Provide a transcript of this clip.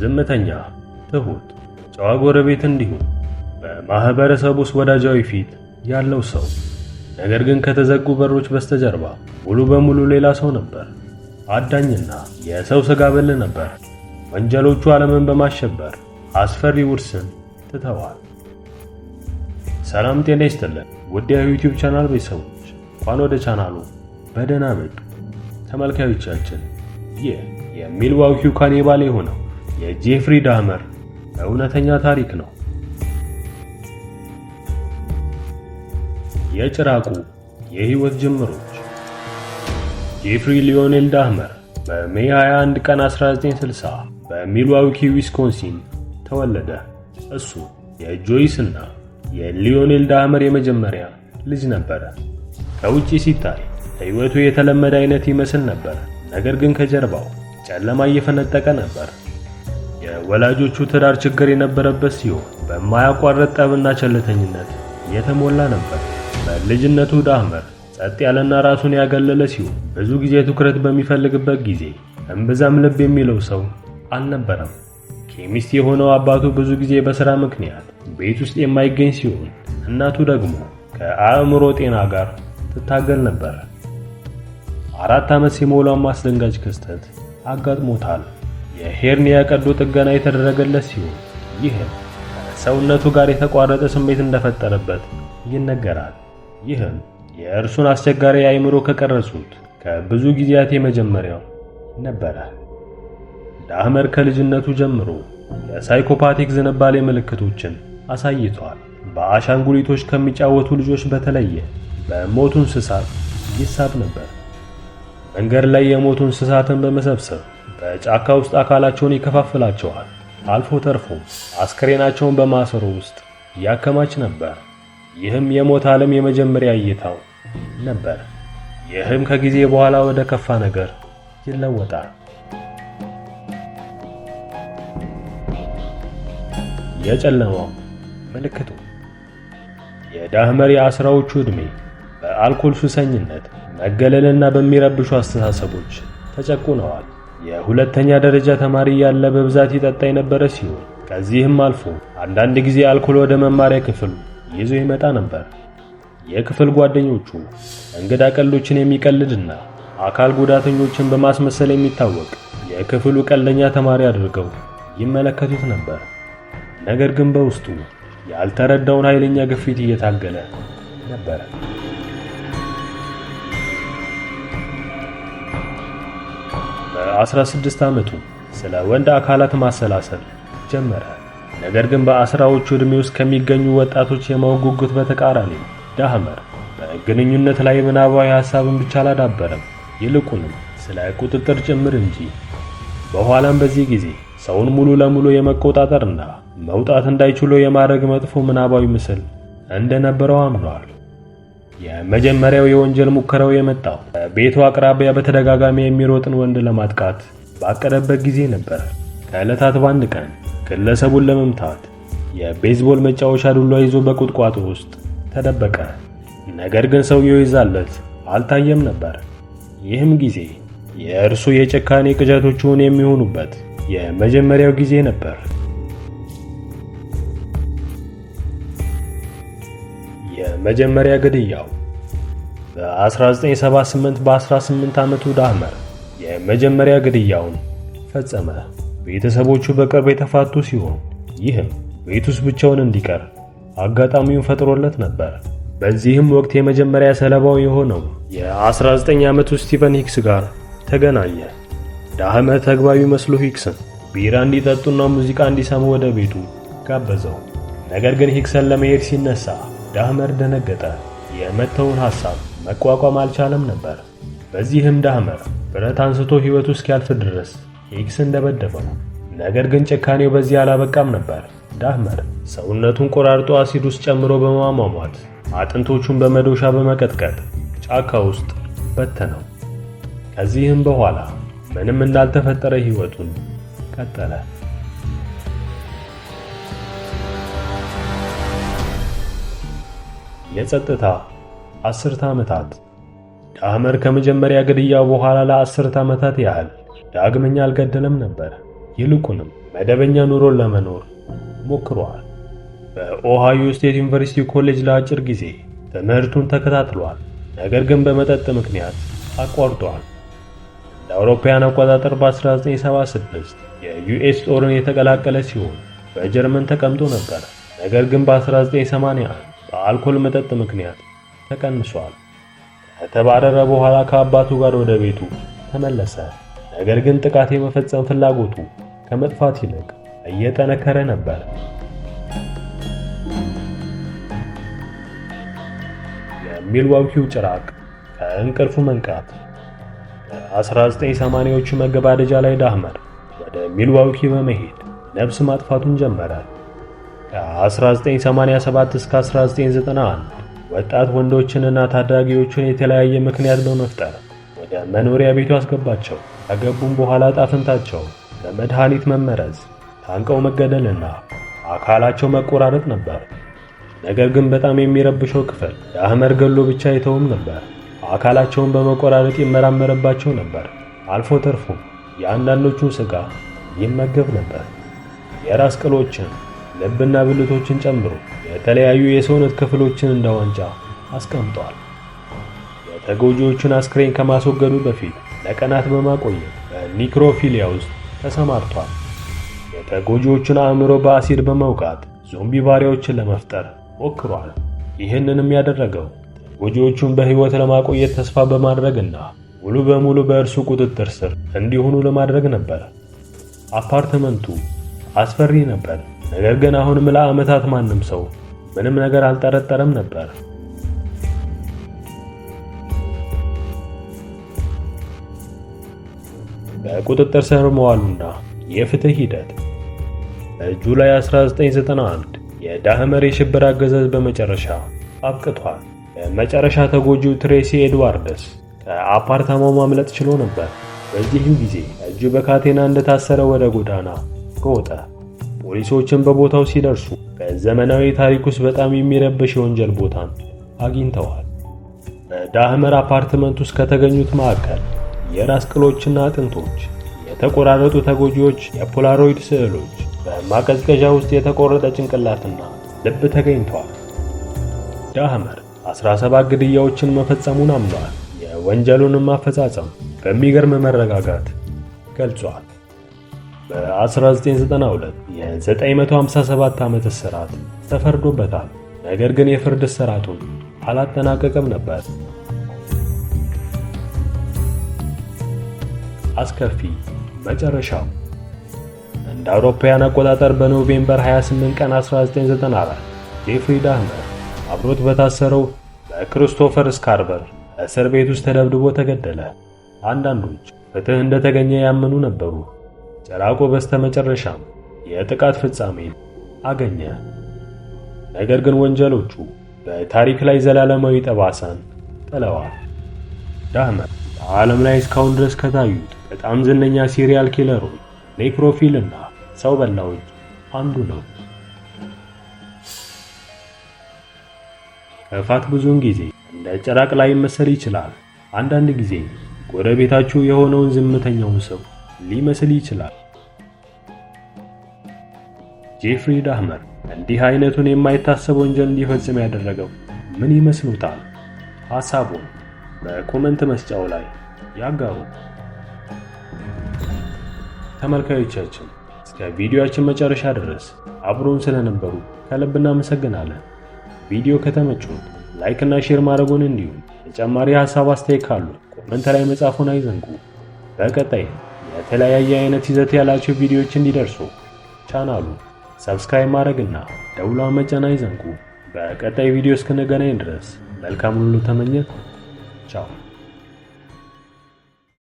ዝምተኛ፣ ትሁት፣ ጨዋ ጎረቤት እንዲሁም በማህበረሰብ ውስጥ ወዳጃዊ ፊት ያለው ሰው። ነገር ግን ከተዘጉ በሮች በስተጀርባ ሙሉ በሙሉ ሌላ ሰው ነበር። አዳኝና የሰው ሥጋ በል ነበር። ወንጀሎቹ ዓለምን በማሸበር አስፈሪ ውርስን ትተዋል። ሰላም ጤና ይስጥልን ውድ የዩቲዩብ ቻናል ቤተሰቦች፣ እንኳን ወደ ቻናሉ በደህና መጡ። ተመልካዮቻችን፣ ይህ የሚልዋኪው ካኒባል የሆነው የጄፍሪ ዳህመር እውነተኛ ታሪክ ነው። የጭራቁ የህይወት ጅምሮች። ጄፍሪ ሊዮኔል ዳህመር በሜይ 21 ቀን 1960 በሚልዋኪ ዊስኮንሲን ተወለደ። እሱ የጆይስ እና የሊዮኔል ዳህመር የመጀመሪያ ልጅ ነበረ። ከውጪ ሲታይ ህይወቱ የተለመደ አይነት ይመስል ነበር። ነገር ግን ከጀርባው ጨለማ እየፈነጠቀ ነበር። የወላጆቹ ትዳር ችግር የነበረበት ሲሆን በማያቋርጥ ጠብና ቸልተኝነት የተሞላ ነበር። በልጅነቱ ዳህመር ጸጥ ያለና ራሱን ያገለለ ሲሆን ብዙ ጊዜ ትኩረት በሚፈልግበት ጊዜ እምብዛም ልብ የሚለው ሰው አልነበረም። ኬሚስት የሆነው አባቱ ብዙ ጊዜ በሥራ ምክንያት ቤት ውስጥ የማይገኝ ሲሆን እናቱ ደግሞ ከአእምሮ ጤና ጋር ትታገል ነበር። 4 ዓመት ሲሞላው አስደንጋጭ ክስተት አጋጥሞታል። የሄርኒያ ቀዶ ጥገና የተደረገለት ሲሆን ይህም ከሰውነቱ ጋር የተቋረጠ ስሜት እንደፈጠረበት ይነገራል። ይህም የእርሱን አስቸጋሪ አእምሮ ከቀረጹት ከብዙ ጊዜያት የመጀመሪያው ነበረ። ዳህመር ከልጅነቱ ጀምሮ የሳይኮፓቲክ ዝንባሌ ምልክቶችን አሳይቷል። በአሻንጉሊቶች ከሚጫወቱ ልጆች በተለየ በሞቱ እንስሳት ይሳብ ነበር። መንገድ ላይ የሞቱ እንስሳትን በመሰብሰብ በጫካ ውስጥ አካላቸውን ይከፋፍላቸዋል። አልፎ ተርፎ አስክሬናቸውን በማሰሮ ውስጥ ያከማች ነበር። ይህም የሞት ዓለም የመጀመሪያ እይታው ነበር። ይህም ከጊዜ በኋላ ወደ ከፋ ነገር ይለወጣል። የጨለማው ምልክቱ። የዳህመር የአስራዎቹ ዕድሜ በአልኮል ሱሰኝነት፣ መገለልና በሚረብሹ አስተሳሰቦች ተጨቁነዋል። የሁለተኛ ደረጃ ተማሪ ያለ በብዛት ይጠጣ የነበረ ሲሆን ከዚህም አልፎ አንዳንድ ጊዜ አልኮል ወደ መማሪያ ክፍሉ ይዞ ይመጣ ነበር። የክፍል ጓደኞቹ እንግዳ ቀልዶችን የሚቀልድና አካል ጉዳተኞችን በማስመሰል የሚታወቅ የክፍሉ ቀልደኛ ተማሪ አድርገው ይመለከቱት ነበር። ነገር ግን በውስጡ ያልተረዳውን ኃይለኛ ግፊት እየታገለ ነበር። በ16 ዓመቱ ስለ ወንድ አካላት ማሰላሰል ጀመረ። ነገር ግን በአስራዎቹ ዕድሜ ውስጥ ከሚገኙ ወጣቶች የማወቅ ጉጉት በተቃራኒ ዳህመር በግንኙነት ላይ ምናባዊ ሐሳብን ብቻ አላዳበረም፣ ይልቁንም ስለ ቁጥጥር ጭምር እንጂ። በኋላም በዚህ ጊዜ ሰውን ሙሉ ለሙሉ የመቆጣጠርና መውጣት እንዳይችሉ የማድረግ መጥፎ ምናባዊ ምስል እንደነበረው አምኗል። የመጀመሪያው የወንጀል ሙከራው የመጣው በቤቱ አቅራቢያ በተደጋጋሚ የሚሮጥን ወንድ ለማጥቃት ባቀደበት ጊዜ ነበር። ከዕለታት በአንድ ቀን ግለሰቡን ለመምታት የቤዝቦል መጫወቻ ዱላ ይዞ በቁጥቋጦ ውስጥ ተደበቀ። ነገር ግን ሰውየው ይዛለት አልታየም ነበር። ይህም ጊዜ የእርሱ የጭካኔ ቅዠቶቹን የሚሆኑበት የመጀመሪያው ጊዜ ነበር። የመጀመሪያ ግድያው በ1978 በ18 ዓመቱ ዳህመር የመጀመሪያ ግድያውን ፈጸመ። ቤተሰቦቹ በቅርብ የተፋቱ ሲሆን ይህም ቤት ውስጥ ብቻውን እንዲቀር አጋጣሚውን ፈጥሮለት ነበር። በዚህም ወቅት የመጀመሪያ ሰለባው የሆነው የ19 ዓመቱ ስቲቨን ሂክስ ጋር ተገናኘ። ዳህመር ተግባቢ መስሎ ሂክስን ቢራ እንዲጠጡና ሙዚቃ እንዲሰሙ ወደ ቤቱ ጋበዘው። ነገር ግን ሂክስን ለመሄድ ሲነሳ ዳህመር ደነገጠ። የመተውን ሐሳብ መቋቋም አልቻለም ነበር። በዚህም ዳህመር ብረት አንስቶ ሕይወቱ እስኪያልፍ ድረስ ሂክስን ደበደበው። ነገር ግን ጭካኔው በዚህ አላበቃም ነበር። ዳህመር ሰውነቱን ቆራርጦ አሲድ ውስጥ ጨምሮ በማሟሟት አጥንቶቹን በመዶሻ በመቀጥቀጥ ጫካ ውስጥ በተነው። ከዚህም በኋላ ምንም እንዳልተፈጠረ ሕይወቱን ቀጠለ። የጸጥታ 10 ዓመታት። ዳህመር ከመጀመሪያ ግድያው በኋላ ለ10 ዓመታት ያህል ዳግመኛ አልገደለም ነበር። ይልቁንም መደበኛ ኑሮን ለመኖር ሞክሯል። በኦሃዮ ስቴት ዩኒቨርሲቲ ኮሌጅ ለአጭር ጊዜ ትምህርቱን ተከታትሏል። ነገር ግን በመጠጥ ምክንያት አቋርጧል። እንደ አውሮፓውያን አቆጣጠር በ1976 የዩኤስ ጦርን የተቀላቀለ ሲሆን በጀርመን ተቀምጦ ነበር። ነገር ግን በ1981 በአልኮል መጠጥ ምክንያት ተቀንሷል። ከተባረረ በኋላ ከአባቱ ጋር ወደ ቤቱ ተመለሰ። ነገር ግን ጥቃት የመፈጸም ፍላጎቱ ከመጥፋት ይልቅ እየጠነከረ ነበር። የሚልዋኪው ጭራቅ ከእንቅልፉ መንቃት። በ1980ዎቹ መገባደጃ ላይ ዳህመር ወደ ሚልዋኪ በመሄድ ነፍስ ማጥፋቱን ጀመረ። ከ1987 እስከ 1991 ወጣት ወንዶችንና ታዳጊዎችን የተለያየ ምክንያት በመፍጠር ወደ መኖሪያ ቤቱ አስገባቸው። ከገቡም በኋላ ጣፍንታቸው በመድኃኒት መመረዝ፣ ታንቀው መገደልና አካላቸው መቆራረጥ ነበር። ነገር ግን በጣም የሚረብሸው ክፍል ዳህመር ገሎ ብቻ አይተውም ነበር። አካላቸውን በመቆራረጥ ይመራመርባቸው ነበር። አልፎ ተርፎ የአንዳንዶቹን ሥጋ ይመገብ ነበር። የራስ ቅሎችን፣ ልብና ብልቶችን ጨምሮ የተለያዩ የሰውነት ክፍሎችን እንደ ዋንጫ አስቀምጧል። የተጎጂዎቹን አስክሬን ከማስወገዱ በፊት ለቀናት በማቆየት በኒክሮፊሊያ ውስጥ ተሰማርቷል። የተጎጂዎቹን አእምሮ በአሲድ በመውቃት ዞምቢ ባሪያዎችን ለመፍጠር ሞክሯል። ይህንንም ያደረገው ተጎጂዎቹን በሕይወት ለማቆየት ተስፋ በማድረግና ሙሉ በሙሉ በእርሱ ቁጥጥር ስር እንዲሆኑ ለማድረግ ነበር። አፓርትመንቱ አስፈሪ ነበር። ነገር ግን አሁንም ለዓመታት ማንም ሰው ምንም ነገር አልጠረጠረም ነበር። በቁጥጥር ስር መዋሉና የፍትህ ሂደት በጁላይ 1991 የዳህመር የሽብር አገዛዝ በመጨረሻ አብቅቷል። በመጨረሻ ተጎጂው ትሬሲ ኤድዋርድስ ከአፓርታማው ማምለጥ ችሎ ነበር። በዚህም ጊዜ እጁ በካቴና እንደታሰረ ወደ ጎዳና ሮጠ። ፖሊሶችን በቦታው ሲደርሱ በዘመናዊ ታሪክ ውስጥ በጣም የሚረብሽ የወንጀል ቦታን አግኝተዋል። በዳህመር አፓርትመንት ውስጥ ከተገኙት መካከል የራስ ቅሎችና አጥንቶች፣ የተቆራረጡ ተጎጂዎች የፖላሮይድ ስዕሎች፣ በማቀዝቀዣ ውስጥ የተቆረጠ ጭንቅላትና ልብ ተገኝተዋል። ዳህመር 17 ግድያዎችን መፈጸሙን አምኗል። የወንጀሉንም አፈጻጸም በሚገርም መረጋጋት ገልጿል። በ1992 የ957 ዓመት እስራት ተፈርዶበታል። ነገር ግን የፍርድ እስራቱን አላጠናቀቀም ነበር። አስከፊ መጨረሻው እንደ አውሮፓውያን አቆጣጠር በኖቬምበር 28 ቀን 1994 ጄፍሪ ዳህመር አብሮት በታሰረው በክሪስቶፈር ስካርበር እስር ቤት ውስጥ ተደብድቦ ተገደለ። አንዳንዶች ፍትህ እንደተገኘ ያመኑ ነበሩ። ጭራቆ በስተመጨረሻም የጥቃት ፍጻሜን አገኘ። ነገር ግን ወንጀሎቹ በታሪክ ላይ ዘላለማዊ ጠባሳን ጥለዋል። ዳህመር በዓለም ላይ እስካሁን ድረስ ከታዩት በጣም ዝነኛ ሲሪያል ኪለሮች፣ ኔክሮፊል እና ሰው በላዎች አንዱ ነው። ክፋት ብዙውን ጊዜ እንደ ጭራቅ ላይ መሰል ይችላል። አንዳንድ ጊዜ ጎረቤታችሁ የሆነውን ዝምተኛውን ሰው ሊመስል ይችላል። ጄፍሪ ዳህመር እንዲህ አይነቱን የማይታሰብ ወንጀል እንዲፈጽም ያደረገው ምን ይመስሉታል? ሐሳቡን በኮመንት መስጫው ላይ ያጋሩ። ተመልካዮቻችን እስከ ቪዲዮአችን መጨረሻ ድረስ አብሮን ስለነበሩ ከልብ እናመሰግናለን። ቪዲዮ ከተመቹት ላይክ እና ሼር ማድረጉን እንዲሁም ተጨማሪ ሐሳብ አስተያየት ካሉ ኮመንት ላይ መጻፉን አይዘንጉ። በቀጣይ የተለያየ አይነት ይዘት ያላቸው ቪዲዮዎች እንዲደርሱ ቻናሉ ሰብስክራይብ ማድረግና ደውሏን መጫን አይዘንጉ። በቀጣይ ቪዲዮ እስክንገናኝ ድረስ መልካም ሁሉ ተመኘን። ቻው።